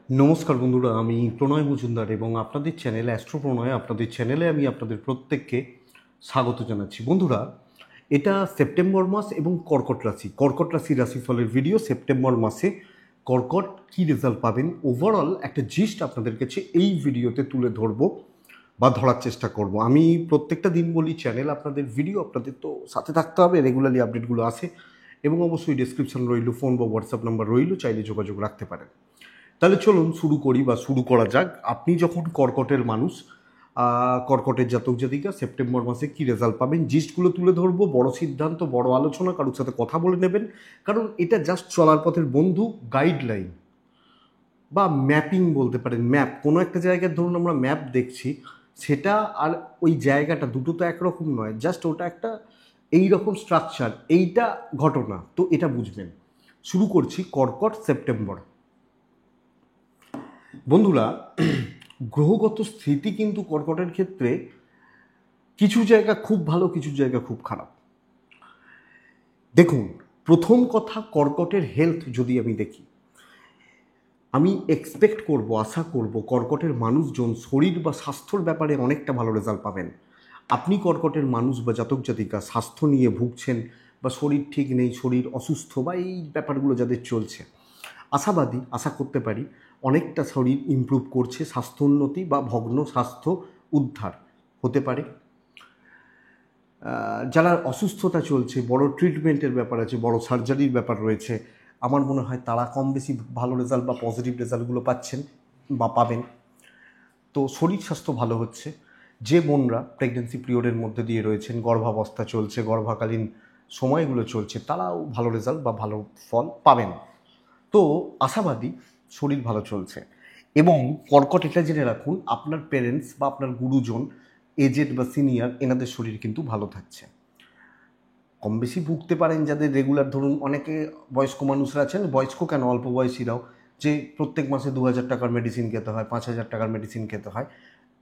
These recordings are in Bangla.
নমস্কার বন্ধুরা, আমি প্রণয় মজুমদার এবং আপনাদের চ্যানেল অ্যাস্ট্রো প্রণয় আপনাদের চ্যানেলে আমি আপনাদের প্রত্যেককে স্বাগত জানাচ্ছি। বন্ধুরা, এটা সেপ্টেম্বর মাস এবং কর্কট রাশি রাশিফলের ভিডিও। সেপ্টেম্বর মাসে কর্কট কী রেজাল্ট পাবেন ওভারঅল একটা জিস্ট আপনাদের কাছে এই ভিডিওতে তুলে ধরবো বা ধরার চেষ্টা করব। আমি প্রত্যেকটা দিন বলি চ্যানেল আপনাদের ভিডিও আপনাদের তো সাথে থাকতে হবে, রেগুলারলি আপডেটগুলো আসে এবং অবশ্যই ডেসক্রিপশন রইল, ফোন বা হোয়াটসঅ্যাপ নাম্বার রইল, চাইলে যোগাযোগ রাখতে পারেন। তাহলে চলুন শুরু করি বা শুরু করা যাক। আপনি যখন কর্কটের মানুষ, কর্কটের জাতক জাতিকা সেপ্টেম্বর মাসে কী রেজাল্ট পাবেন জিস্টগুলো তুলে ধরবো। বড় সিদ্ধান্ত, বড় আলোচনা, কারোর সাথে কথা বলে নেবেন, কারণ এটা জাস্ট চলার পথের বন্ধু, গাইডলাইন বা ম্যাপিং বলতে পারেন। ম্যাপ, কোনো একটা জায়গায় ধরুন আমরা ম্যাপ দেখছি, সেটা আর ওই জায়গাটা দুটো তো একরকম নয়, জাস্ট ওটা একটা এই রকম স্ট্রাকচার, এইটা ঘটনা, তো এটা বুঝবেন। শুরু করছি কর্কট সেপ্টেম্বর। বন্ধুরা, গ্রহগত স্থিতি কিন্তু কর্কটের ক্ষেত্রে কিছু জায়গা খুব ভালো, কিছু জায়গা খুব খারাপ। দেখুন, প্রথম কথা, কর্কটের হেলথ যদি আমি দেখি, আমি এক্সপেক্ট করব, আশা করব কর্কটের মানুষজন শরীর বা স্বাস্থ্যর ব্যাপারে অনেকটা ভালো রেজাল্ট পাবেন। আপনি কর্কটের মানুষ বা জাতক জাতিকা স্বাস্থ্য নিয়ে ভুগছেন বা শরীর ঠিক নেই, শরীর অসুস্থ বা এই ব্যাপারগুলো যাদের চলছে, আশাবাদী, আশা করতে পারি অনেকটা শরীর ইমপ্রুভ করছে, স্বাস্থ্যোন্নতি বা ভগ্ন স্বাস্থ্য উদ্ধার হতে পারে। যারা অসুস্থতা চলছে, বড় ট্রিটমেন্টের ব্যাপার আছে, বড় সার্জারির ব্যাপার রয়েছে, আমার মনে হয় তারা কম বেশি ভালো রেজাল্ট বা পজিটিভ রেজাল্টগুলো পাচ্ছেন বা পাবেন। তো শরীর স্বাস্থ্য ভালো হচ্ছে। যে বোনরা প্রেগনেন্সি পিরিয়ডের মধ্যে দিয়ে রয়েছেন, গর্ভাবস্থা চলছে, গর্ভকালীন সময়গুলো চলছে, তারাও ভালো রেজাল্ট বা ভালো ফল পাবেন। তো আশাবাদী, শরীর ভালো চলছে। এবং কর্কট এটা জেনে রাখুন, আপনার পেরেন্টস বা আপনার গুরুজন, এজেড বা সিনিয়র, এনাদের শরীর কিন্তু ভালো থাকছে। কম বেশি ভুগতে পারেন যাদের রেগুলার, ধরুন অনেকে বয়স্ক মানুষরা আছেন, বয়স্ক কেন, অল্প বয়সীরাও, যে প্রত্যেক মাসে 2,000 টাকার মেডিসিন খেতে হয়, 5,000 টাকার মেডিসিন খেতে হয়,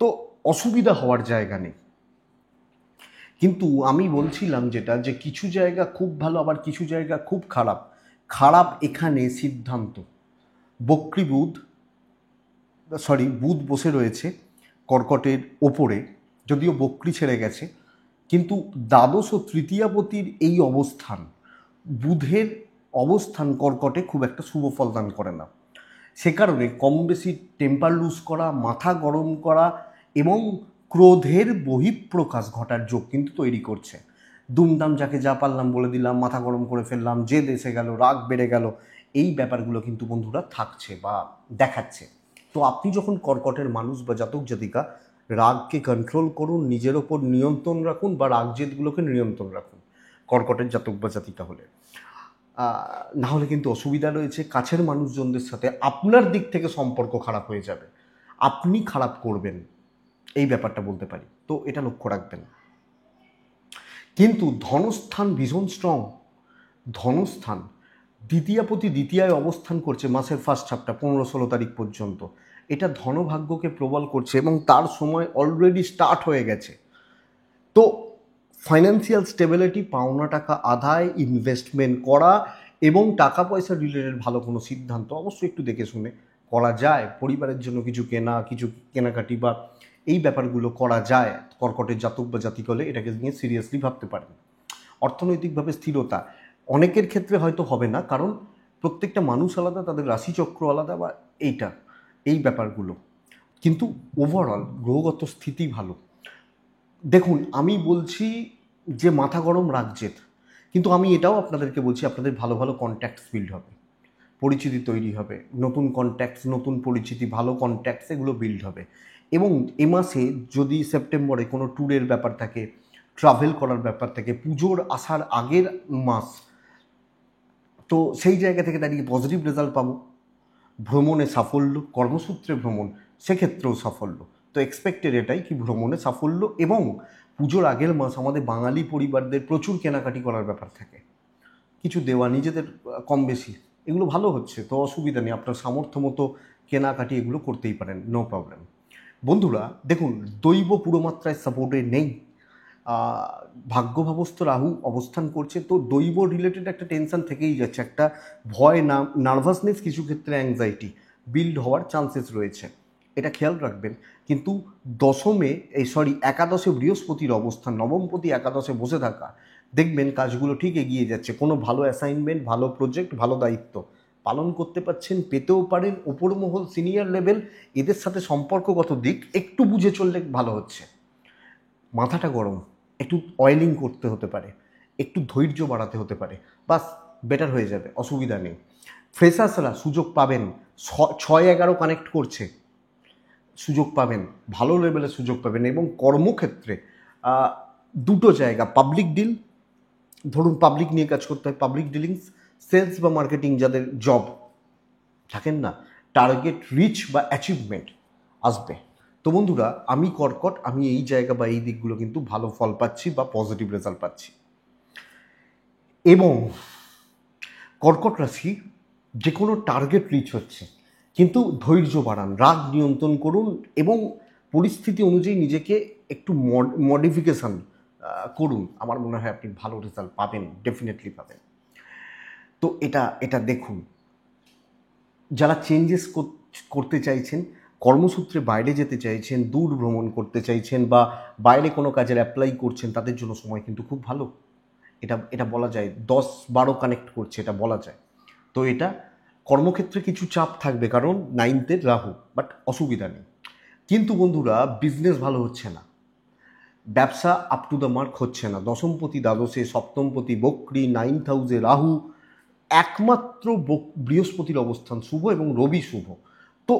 তো অসুবিধা হওয়ার জায়গা নেই। কিন্তু আমি বলছিলাম যেটা, যে কিছু জায়গা খুব ভালো আবার কিছু জায়গা খুব খারাপ। খারাপ এখানে সিদ্ধান্ত। বক্রী বুধ, বুধ বসে রয়েছে কর্কটের ওপরে, যদিও বক্রী ছেড়ে গেছে, কিন্তু দ্বাদশ ও তৃতীয়াপতির এই অবস্থান, বুধের অবস্থান কর্কটে খুব একটা শুভ ফল দান করে না। সে কারণে কম বেশি টেম্পার লুজ করা, মাথা গরম করা এবং ক্রোধের বহিঃপ্রকাশ ঘটার যোগ কিন্তু তৈরি করছে। দুমদাম যাকে যা পারলাম বলে দিলাম, মাথা গরম করে ফেললাম, যে দেশে গেল, রাগ বেড়ে গেল, এই ব্যাপারগুলো কিন্তু বন্ধুরা থাকছে বা দেখাচ্ছে। তো আপনি যখন কর্কটের মানুষ বা জাতক জাতিকা, রাগকে কন্ট্রোল করুন, নিজের ওপর নিয়ন্ত্রণ রাখুন বা রাগ জেদগুলোকে নিয়ন্ত্রণ রাখুন কর্কটের জাতক বা জাতিকা হলে। না হলে কিন্তু অসুবিধা রয়েছে। কাছের মানুষজনদের সাথে আপনার দিক থেকে সম্পর্ক খারাপ হয়ে যাবে, আপনি খারাপ করবেন, এই ব্যাপারটা বলতে পারি। তো এটা লক্ষ্য রাখবেন। কিন্তু ধনস্থান ভীষণ স্ট্রং। ধনস্থান দ্বিতীয়াপতি দ্বিতীয়ায় অবস্থান করছে মাসের ফার্স্ট হাফটা, 15-16 তারিখ পর্যন্ত। এটা ধনভাগ্যকে প্রবল করছে এবং তার সময় অলরেডি স্টার্ট হয়ে গেছে। তো ফাইন্যান্সিয়াল স্টেবিলিটি, পাওনা টাকা আদায়, ইনভেস্টমেন্ট করা এবং টাকা পয়সা রিলেটেড ভালো কোনো সিদ্ধান্ত অবশ্যই একটু দেখে শুনে করা যায়। পরিবারের জন্য কিছু কেনাকাটি বা এই ব্যাপারগুলো করা যায়। কর্কটের জাতক বা জাতিক হলে এটাকে নিয়ে সিরিয়াসলি ভাবতে পারেন। অর্থনৈতিকভাবে স্থিরতা অনেকের ক্ষেত্রে হয়তো হবে না, কারণ প্রত্যেকটা মানুষ আলাদা, তাদের রাশিচক্র আলাদা বা এই ব্যাপারগুলো, কিন্তু ওভারঅল গ্রহগত স্থিতি ভালো। দেখুন, আমি বলছি যে মাথা গরম রাখছে, কিন্তু আমি এটাও আপনাদেরকে বলছি আপনাদের ভালো ভালো কন্ট্যাক্টস বিল্ড হবে, পরিচিতি তৈরি হবে, নতুন কন্ট্যাক্টস, নতুন পরিচিতি, ভালো কন্ট্যাক্টস, এগুলো বিল্ড হবে। এবং এ মাসে যদি সেপ্টেম্বরে কোনো ট্যুরের ব্যাপার থাকে, ট্রাভেল করার ব্যাপার থাকে, পুজোর আসার আগের মাস, তো সেই জায়গা থেকে দাঁড়িয়ে পজিটিভ রেজাল্ট পাবো। ভ্রমণে সাফল্য, কর্মসূত্রে ভ্রমণ, সেক্ষেত্রেও সাফল্য। তো এক্সপেক্টেড এটাই কি ভ্রমণে সাফল্য। এবং পুজোর আগের মাস আমাদের বাঙালি পরিবারদের প্রচুর কেনাকাটি করার ব্যাপার থাকে, কিছু দেওয়া নিজেদের কম বেশি, এগুলো ভালো হচ্ছে, তো অসুবিধা নেই। আপনার সামর্থ্য মতো কেনাকাটি এগুলো করতেই পারেন, নো প্রবলেম। বন্ধুরা দেখুন, দৈব পুরোমাত্রায় সাপোর্টে নেই। ভাগ্যভাবস্থ রাহু অবস্থান করছে, তো দৈব রিলেটেড একটা টেনশন থেকেই যাচ্ছে, একটা ভয়, নার্ভাসনেস, কিছু ক্ষেত্রে অ্যাংজাইটি, বিল্ড হওয়ার চান্সেস রয়েছে, এটা খেয়াল রাখবেন। কিন্তু একাদশে বৃহস্পতির অবস্থান, নবমপতি একাদশে বসে থাকা, দেখবেন কাজগুলো ঠিক এগিয়ে যাচ্ছে। কোনো ভালো অ্যাসাইনমেন্ট, ভালো প্রজেক্ট, ভালো দায়িত্ব পালন করতে পারছেন, পেতেও পারেন। ওপর মহল, সিনিয়র লেভেল, এদের সাথে সম্পর্কগত দিক একটু বুঝে চললে ভালো হচ্ছে। মাথাটা গরম, একটু অয়েলিং করতে হতে পারে, একটু ধৈর্য বাড়াতে হতে পারে, বাস বেটার হয়ে যাবে, অসুবিধা নেই। ফ্রেশার্সরা সুযোগ পাবেন, 6-11 কানেক্ট করছে, সুযোগ পাবেন, ভালো লেভেলে সুযোগ পাবেন। এবং কর্মক্ষেত্রে দুটো জায়গা, পাবলিক ডিল, ধরুন পাবলিক নিয়ে কাজ করতে হয়, পাবলিক ডিলিংস, সেলস বা মার্কেটিং, যাদের জব থাকেন না, টার্গেট রিচ বা অ্যাচিভমেন্ট আসবে। তো বন্ধুরা, আমি কর্কট, আমি এই জায়গা বা এই দিকগুলো কিন্তু ভালো ফল পাচ্ছি বা পজিটিভ রেজাল্ট পাচ্ছি। এবং কর্কট রাশি, যে কোনো টার্গেট রিচ হচ্ছে, কিন্তু ধৈর্য বাড়ান, রাগ নিয়ন্ত্রণ করুন এবং পরিস্থিতি অনুযায়ী নিজেকে একটু মডিফিকেশান করুন। আমার মনে হয় আপনি ভালো রেজাল্ট পাবেন, ডেফিনেটলি পাবেন। তো এটা দেখুন, যারা চেঞ্জেস করতে চাইছেন, কর্মসূত্রে বাইরে যেতে চাইছেন, দূর ভ্রমণ করতে চাইছেন বা বাইরে কোনো কাজের অ্যাপ্লাই করছেন, তাদের জন্য সময় কিন্তু খুব ভালো। এটা বলা যায় 10-12 কানেক্ট করছে, এটা বলা যায়। তো এটা কর্মক্ষেত্রে কিছু চাপ থাকবে, কারণ 9th রাহু, বাট অসুবিধা নেই। কিন্তু বন্ধুরা, বিজনেস ভালো হচ্ছে না, ব্যবসা আপ টু দ্য মার্ক হচ্ছে না। দশমপতি দ্বাদশে, সপ্তমপতি বক্রী, 9th হাউসে রাহু, একমাত্র বৃহস্পতির অবস্থান শুভ এবং রবি শুভ। তো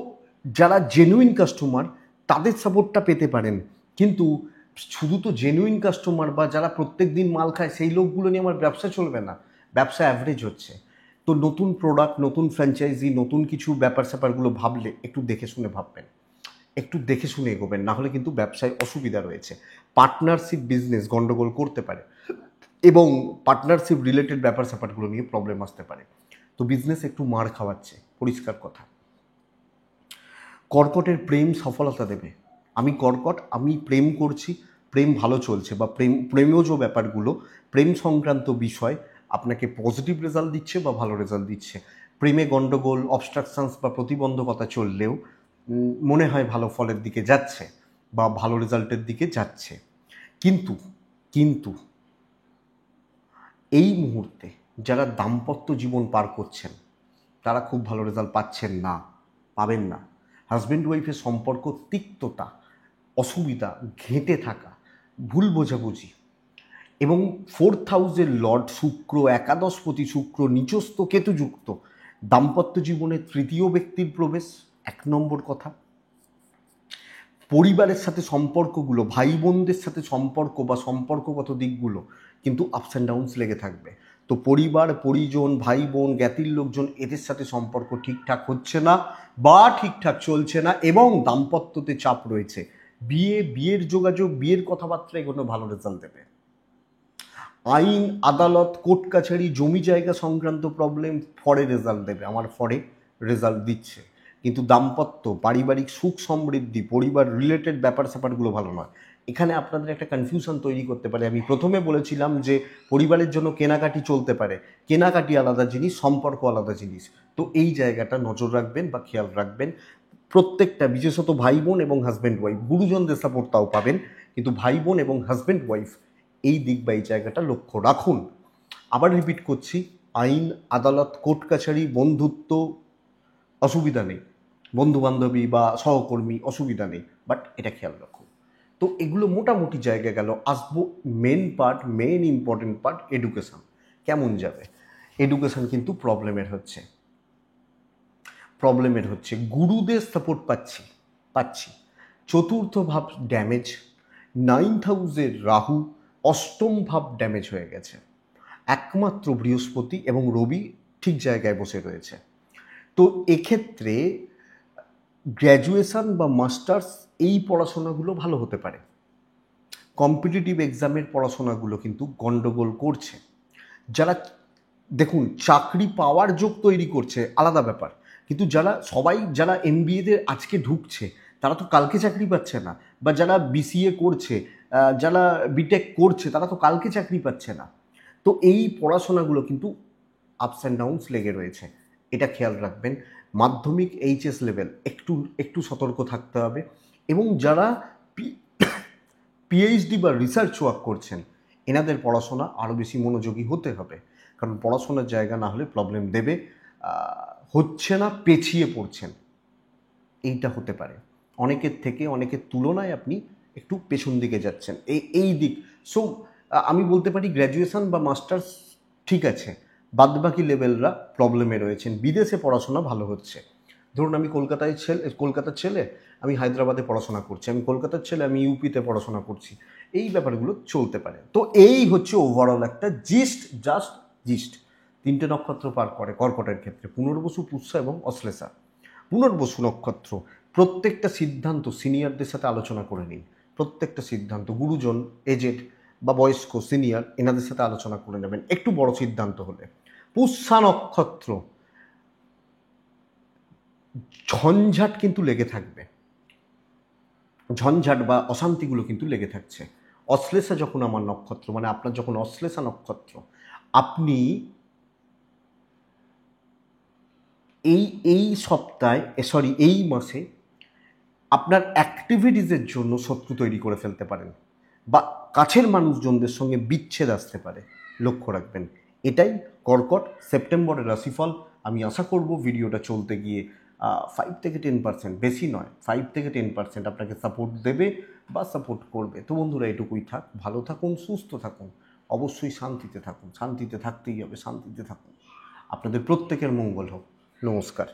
যারা জেনুইন কাস্টমার, তাদের সাপোর্টটা পেতে পারেন। কিন্তু শুধু তো জেনুইন কাস্টমার বা যারা প্রত্যেক দিন মাল খায়, সেই লোকগুলো নিয়ে আমার ব্যবসা চলবে না, ব্যবসা অ্যাভারেজ হচ্ছে। তো নতুন প্রোডাক্ট, নতুন ফ্র্যাঞ্চাইজি, নতুন কিছু ব্যাপার স্যাপারগুলো ভাবলে একটু দেখে শুনে ভাববেন, একটু দেখে শুনে এগোবেন, না হলে কিন্তু ব্যবসায় অসুবিধা রয়েছে। পার্টনারশিপ বিজনেস গন্ডগোল করতে পারে এবং পার্টনারশিপ রিলেটেড ব্যাপার স্যাপারগুলো নিয়ে প্রবলেম আসতে পারে। তো বিজনেস একটু মার খাওয়াচ্ছে, পরিষ্কার কথা। কর্কটের প্রেম সফলতা দেবে। আমি কর্কট, আমি প্রেম করছি, প্রেম ভালো চলছে, বা প্রেমজ ব্যাপারগুলো, প্রেম সংক্রান্ত বিষয় আপনাকে পজিটিভ রেজাল্ট দিচ্ছে বা ভালো রেজাল্ট দিচ্ছে। প্রেমে গণ্ডগোল, অবস্ট্রাকশনস বা প্রতিবন্ধকতা চললেও মনে হয় ভালো ফলের দিকে যাচ্ছে বা ভালো রেজাল্টের দিকে যাচ্ছে। কিন্তু কিন্তু এই মুহূর্তে যারা দাম্পত্য জীবন পার করছেন, তারা খুব ভালো রেজাল্ট পাচ্ছেন না, পাবেন না। হাজব্যান্ড ওয়াইফের সম্পর্ক তিক্ততা, অসুবিধা, ঘেঁটে থাকা, ভুল বোঝাবুঝি, এবং 4th হাউসের লর্ড শুক্র, একাদশপতি শুক্র, নিচস্থ কেতুযুক্ত, দাম্পত্য জীবনে তৃতীয় ব্যক্তির প্রবেশ 1 নম্বর কথা। পরিবারের সাথে সম্পর্কগুলো, ভাই বোনদের সাথে সম্পর্ক বা সম্পর্কগত দিকগুলো কিন্তু আপস অ্যান্ড ডাউনস লেগে থাকবে। তো পরিবার, পরিজন, ভাই বোন, জ্ঞাতির লোকজন, এদের সাথে সম্পর্ক ঠিকঠাক হচ্ছে না বা ঠিকঠাক চলছে না, এবং দাম্পত্যতে চাপ রয়েছে। বিয়ের যোগাযোগ, বিয়ের কথাবার্তা, এগুলো ভালো রেজাল্ট দেবে। আইন, আদালত, কোর্ট কাছারি, জমি জায়গা সংক্রান্ত প্রবলেম ফরে রেজাল্ট দেবে, আমার ফরে রেজাল্ট দিচ্ছে। কিন্তু দাম্পত্য, পারিবারিক সুখ সমৃদ্ধি, পরিবার রিলেটেড ব্যাপার স্যাপারগুলো ভালো নয়। এখানে আপনাদের একটা কনফিউশন তৈরি করতে পারে। আমি প্রথমে বলেছিলাম যে পরিবারের জন্য কেনাকাটি চলতে পারে, কেনাকাটি আলাদা জিনিস, সম্পর্ক আলাদা জিনিস। তো এই জায়গাটা নজর রাখবেন বা খেয়াল রাখবেন। প্রত্যেকটা, বিশেষত ভাই বোন এবং হাজব্যান্ড ওয়াইফ, গুরুজনদের সাপোর্ট তাও পাবেন, কিন্তু ভাই বোন এবং হাজব্যান্ড ওয়াইফ এই দিক বা এই জায়গাটা লক্ষ্য রাখুন। আবার রিপিট করছি, আইন, আদালত, কোর্ট কাছারি, বন্ধুত্ব, অসুবিধা নেই, বন্ধু বান্ধবী বা সহকর্মী, অসুবিধা নেই, বাট এটা খেয়াল রাখুন। তো এগুলো মোটামুটি জায়গা গেল। আসবো মেন ইম্পর্টেন্ট পার্ট, এডুকেশন কেমন যাবে। এডুকেশন কিন্তু প্রবলেমের হচ্ছে গুরুদের সাপোর্ট পাচ্ছি। চতুর্থ ভাব ড্যামেজ, 9th হাউসের রাহু, অষ্টম ভাব ড্যামেজ হয়ে গেছে। একমাত্র বৃহস্পতি এবং রবি ঠিক জায়গায় বসে রয়েছে। তো এক্ষেত্রে গ্র্যাজুয়েশন বা মাস্টার্স, এই পড়াশোনাগুলো ভালো হতে পারে। কম্পিটিটিভ এক্সামের পড়াশোনাগুলো কিন্তু গন্ডগোল করছে। যারা, দেখুন, চাকরি পাওয়ার যোগ তৈরি করছে আলাদা ব্যাপার, কিন্তু যারা এমবিএতে আজকে ঢুকছে, তারা তো কালকে চাকরি পাচ্ছে না। বা যারা বিসিএ করছে, যারা বিটেক করছে, তারা তো কালকে চাকরি পাচ্ছে না। তো এই পড়াশোনাগুলো কিন্তু আপস অ্যান্ড ডাউনস লেগে রয়েছে, এটা খেয়াল রাখবেন। মাধ্যমিক এইচএস লেভেল একটু সতর্ক থাকতে হবে। এবং যারা পিএইচডি বা রিসার্চ ওয়ার্ক করছেন এনাদের পড়াশোনা আরও বেশি মনোযোগী হতে হবে, কারণ পড়াশোনার জায়গা না হলে প্রবলেম দেবে। হচ্ছে না, পেছিয়ে পড়ছেন, এইটা হতে পারে। অনেকের তুলনায় আপনি একটু পেছন দিকে যাচ্ছেন এই দিক। সো আমি বলতে পারি গ্র্যাজুয়েশন বা মাস্টার্স ঠিক আছে, বাদবাকি লেভেলরা প্রবলেমে রয়েছেন। বিদেশে পড়াশোনা ভালো হচ্ছে। ধরুন আমি কলকাতার ছেলে, আমি হায়দ্রাবাদে পড়াশোনা করছি, আমি কলকাতার ছেলে, আমি ইউপিতে পড়াশোনা করছি, এই ব্যাপারগুলো চলতে পারে। তো এই হচ্ছে ওভারঅল একটা জিস্ট। 3টে নক্ষত্র পার করে কর্কটের ক্ষেত্রে, পুনর্বসু, পুষ্যা এবং অশ্লেষা। পুনর্বসু নক্ষত্র, প্রত্যেকটা সিদ্ধান্ত সিনিয়রদের সাথে আলোচনা করে নিন। প্রত্যেকটা সিদ্ধান্ত গুরুজন, এজেড বা বয়স্ক সিনিয়র এনাদের সাথে আলোচনা করে নেবেন একটু বড় সিদ্ধান্ত হলে। পুষ্যা নক্ষত্র, ঝঞ্ঝাট কিন্তু লেগে থাকবে, ঝঞ্ঝাট বা অশান্তিগুলো কিন্তু লেগে থাকছে। অশ্লেষা যখন আমার নক্ষত্র, মানে আপনার যখন অশ্লেষা নক্ষত্র, আপনি এই মাসে আপনার অ্যাক্টিভিটিসের জন্য শত্রু তৈরি করে ফেলতে পারেন, বা কাছের মানুষজনদের সঙ্গে বিচ্ছেদ আসতে পারে, লক্ষ্য রাখবেন। এটাই কর্কট সেপ্টেম্বরের রাশিফল। আমি আশা করব ভিডিওটা চলতে গিয়ে 5 থেকে 10%, বেশি নয়, 5 থেকে 10% আপনাকে সাপোর্ট দেবে বা সাপোর্ট করবে। তো বন্ধুরা, এটুকুই থাক। ভালো থাকুন, সুস্থ থাকুন, অবশ্যই শান্তিতে থাকুন। শান্তিতে থাকতেই হবে, শান্তিতে থাকুন। আপনাদের প্রত্যেকের মঙ্গল হোক। নমস্কার।